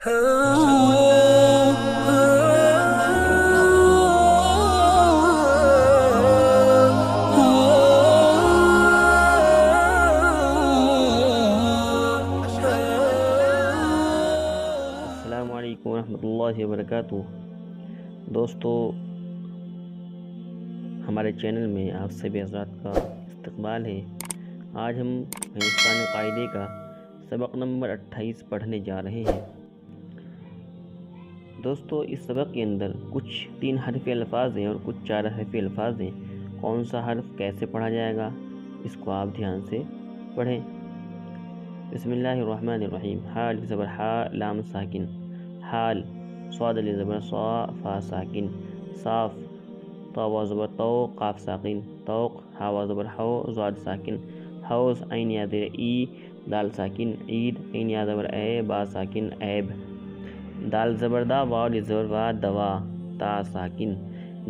السلام علیکم ورحمۃ اللہ وبرکاتہ۔ دوستو، ہمارے چینل میں آپ سبھی حضرات کا استقبال ہے۔ آج ہم ہندوستانی قاعدے کا سبق نمبر 28 پڑھنے جا رہے ہیں۔ دوستو، اس سبق کے اندر کچھ 3 حرفی الفاظ ہیں اور کچھ 4 حرفی الفاظ ہیں۔ کون سا حرف کیسے پڑھا جائے گا، اس کو آپ دھیان سے پڑھیں۔ بسم اللہ الرحمن الرحیم۔ حال زبر حا لام ساکن، حال صاد علی زبر صا فا ساکن، صاف طا زبر تو قاف ساکن، توق حا زبر حو زاد ساکن، حوض عین یا زیر ای دال ساکن، عید عین یا زبر اے با ساکن، عیب دال زبر دا واو علی زبر وا دوا تا ساکن،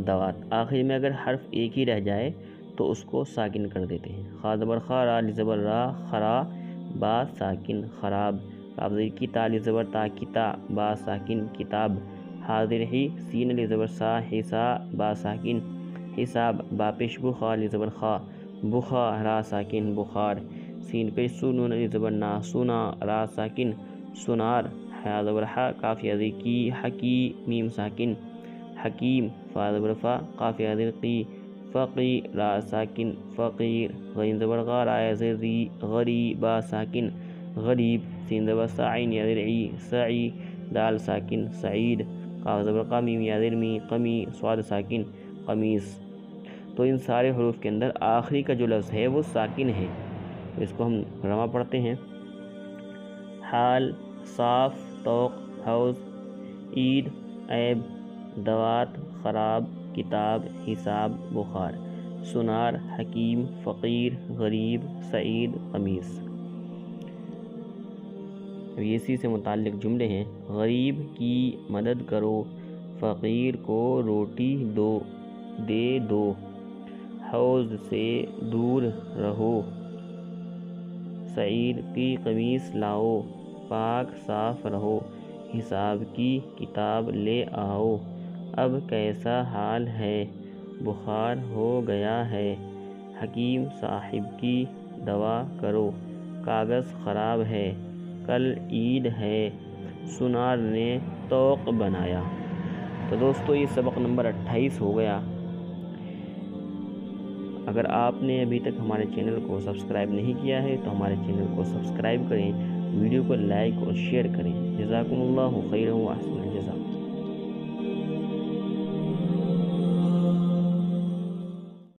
دوات۔ آخر میں اگر حرف ایک ہی رہ جائے تو اس کو ساکن کر دیتے ہیں۔ خا زبر خا را علی زبر را خرا با ساکن، خراب قابض کی تا علی زبر تا کتا با ساکن، کتاب حاضر ہی سین علی زبر سا حسا با ساکن، حساب با پیش بخا علی زبر خا بخا را ساکن، بخار سین پیش سو نون علی زبر نا سونا را ساکن، سونار حا زبر حا کاف یادر کی حکی میم ساکن، حکیم فا زبر فا قاف یادر قی فقی را ساکن، فقیر غین زبر غا را یادر ری غری با ساکن، غریب سین زبر سا عین یادر عی سعی دال ساکن، سعید قاف زبر قا میم یادر می قمی صاد ساکن، قمیص۔ تو ان سارے حروف کے اندر آخری کا جو لفظ ہے وہ ساکن ہے، اس کو ہم رواں پڑھتے ہیں۔ حال صاف توق حوض عید عیب دوات خراب کتاب حساب بخار سنار حکیم فقیر غریب سعید قمیص۔ اسی سے متعلق جملے ہیں۔ غریب کی مدد کرو، فقیر کو روٹی دے دو، حوض سے دور رہو، سعید کی قمیص لاؤ، پاک صاف رہو، حساب کی کتاب لے آؤ، اب کیسا حال ہے، بخار ہو گیا ہے، حکیم صاحب کی دوا کرو، کاغذ خراب ہے، کل عید ہے، سونار نے طوق بنایا۔ تو دوستو، یہ سبق نمبر 28 ہو گیا۔ اگر آپ نے ابھی تک ہمارے چینل کو سبسکرائب نہیں کیا ہے تو ہمارے چینل کو سبسکرائب کریں، ویڈیو کو لائک اور شیئر کریں۔ جزاکم اللہ خیرا و احسن۔